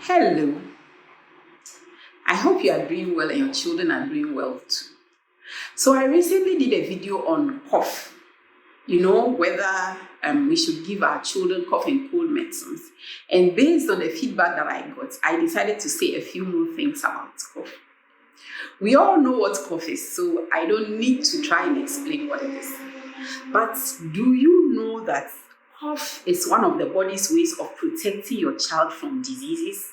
Hello, I hope you are doing well and your children are doing well too. So I recently did a video on cough, whether we should give our children cough and cold medicines. And based on the feedback that I got, I decided to say a few more things about cough. We all know what cough is, so I don't need to try and explain what it is. But do you know that cough is one of the body's ways of protecting your child from diseases?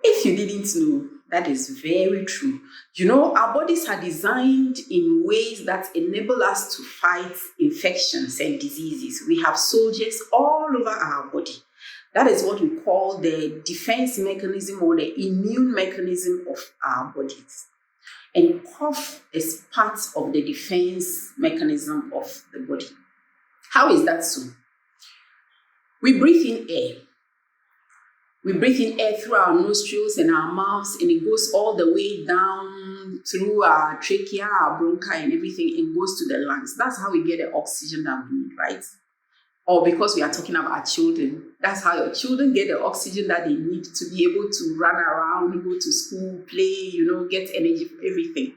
If you didn't know, that is very true. Our bodies are designed in ways that enable us to fight infections and diseases. We have soldiers all over our body. That is what we call the defense mechanism or the immune mechanism of our bodies. And cough is part of the defense mechanism of the body. How is that so? We breathe in air. We breathe in air through our nostrils and our mouths, and it goes all the way down through our trachea, our bronchi, and everything, and goes to the lungs. That's how we get the oxygen that we need, right? Or because we are talking about children, that's how your children get the oxygen that they need to be able to run around, go to school, play, get energy for everything.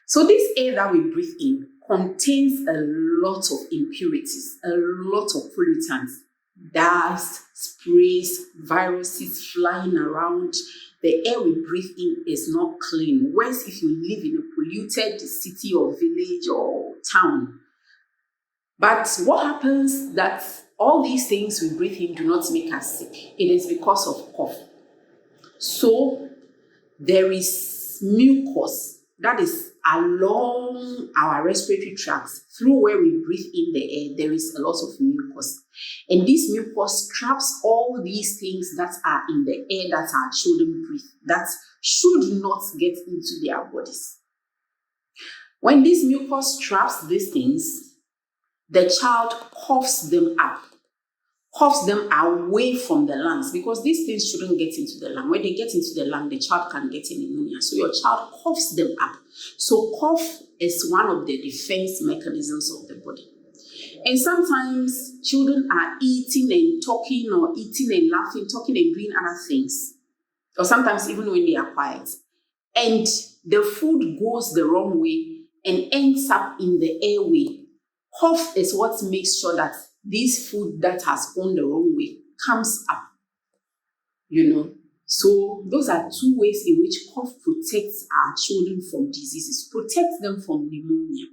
So this air that we breathe in contains a lot of impurities, a lot of pollutants. Dust, sprays, viruses flying around. The air we breathe in is not clean. Worse if you live in a polluted city or village or town. But what happens that all these things we breathe in do not make us sick? It is because of cough. So there is mucus that is along our respiratory tracts. Through where we breathe in the air, there is a lot of mucus. And this mucus traps all these things that are in the air that our children breathe, that should not get into their bodies. When this mucus traps these things, the child coughs them up, coughs them away from the lungs, because these things shouldn't get into the lung. When they get into the lung, the child can get pneumonia. So your child coughs them up. So cough is one of the defense mechanisms of the body. And sometimes children are eating and talking, or eating and laughing, talking and doing other things. Or sometimes even when they are quiet. And the food goes the wrong way and ends up in the airway. Cough is what makes sure that this food that has gone the wrong way comes up. So those are two ways in which cough protects our children from diseases, protects them from pneumonia.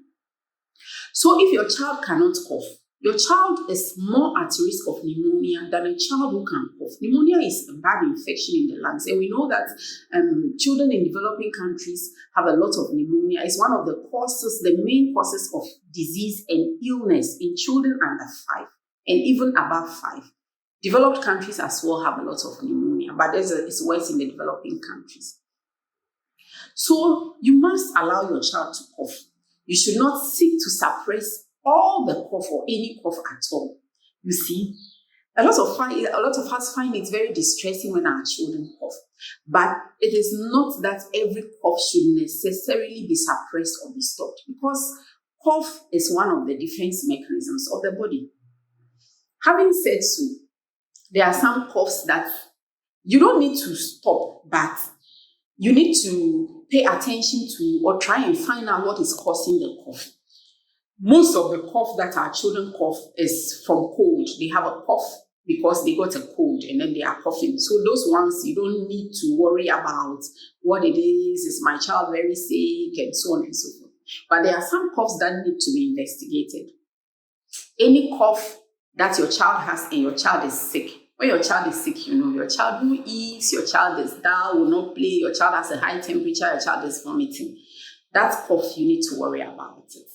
So if your child cannot cough, your child is more at risk of pneumonia than a child who can cough. Pneumonia is a bad infection in the lungs, and we know that children in developing countries have a lot of pneumonia. It's one of the causes, the main causes of disease and illness in children under 5 and even above 5. Developed countries as well have a lot of pneumonia, but it's worse in the developing countries. So you must allow your child to cough. You should not seek to suppress all the cough or any cough at all. You see, a lot of us find it very distressing when our children cough. But it is not that every cough should necessarily be suppressed or be stopped, because cough is one of the defense mechanisms of the body. Having said so, there are some coughs that you don't need to stop, but you need to pay attention to or try and find out what is causing the cough. Most of the cough that our children cough is from cold. They have a cough because they got a cold and then they are coughing. So those ones, you don't need to worry about what it is my child very sick, and so on and so forth. But there are some coughs that need to be investigated. Any cough that your child has and your child is sick. When your child is sick, your child who eats, your child is dull, will not play, your child has a high temperature, your child is vomiting. That cough, you need to worry about it.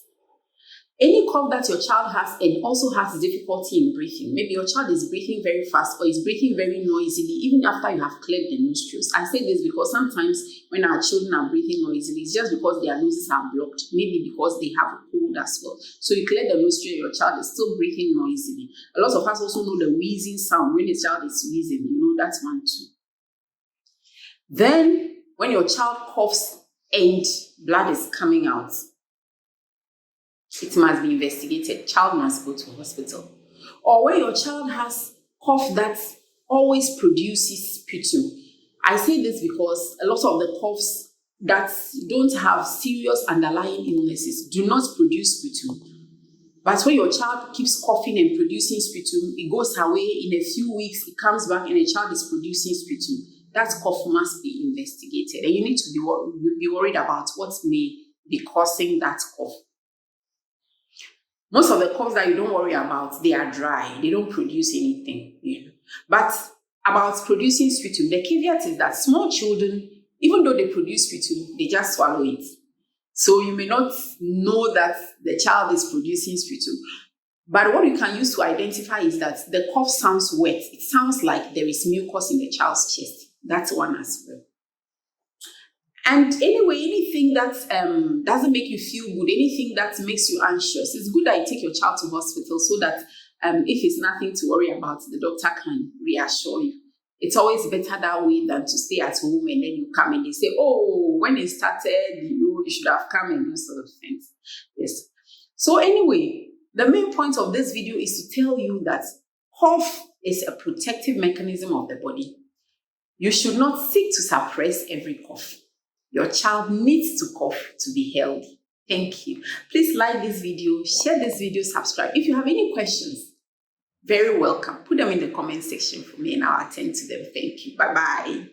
Any cough that your child has and also has difficulty in breathing, maybe your child is breathing very fast or is breathing very noisily, even after you have cleared the nostrils. I say this because sometimes when our children are breathing noisily, it's just because their noses are blocked, maybe because they have a cold as well. So you clear the nostril, your child is still breathing noisily. A lot of us also know the wheezing sound. When a child is wheezing, that's one too. Then, when your child coughs and blood is coming out, it must be investigated. Child must go to hospital. Or when your child has cough that always produces sputum. I say this because a lot of the coughs that don't have serious underlying illnesses do not produce sputum. But when your child keeps coughing and producing sputum, it goes away in a few weeks, it comes back and the child is producing sputum. That cough must be investigated. And you need to be worried about what may be causing that cough. Most of the coughs that you don't worry about, they are dry. They don't produce anything. But about producing sputum, the caveat is that small children, even though they produce sputum, they just swallow it. So you may not know that the child is producing sputum. But what you can use to identify is that the cough sounds wet. It sounds like there is mucus in the child's chest. That's one as well. And anyway, anything that doesn't make you feel good, anything that makes you anxious, it's good that you take your child to hospital so that if it's nothing to worry about, the doctor can reassure you. It's always better that way than to stay at home and then you come and they say, oh, when it started, you should have come and those sort of things. Yes. So anyway, the main point of this video is to tell you that cough is a protective mechanism of the body. You should not seek to suppress every cough. Your child needs to cough to be healthy. Thank you. Please like this video, share this video, subscribe. If you have any questions, very welcome. Put them in the comment section for me and I'll attend to them. Thank you. Bye-bye.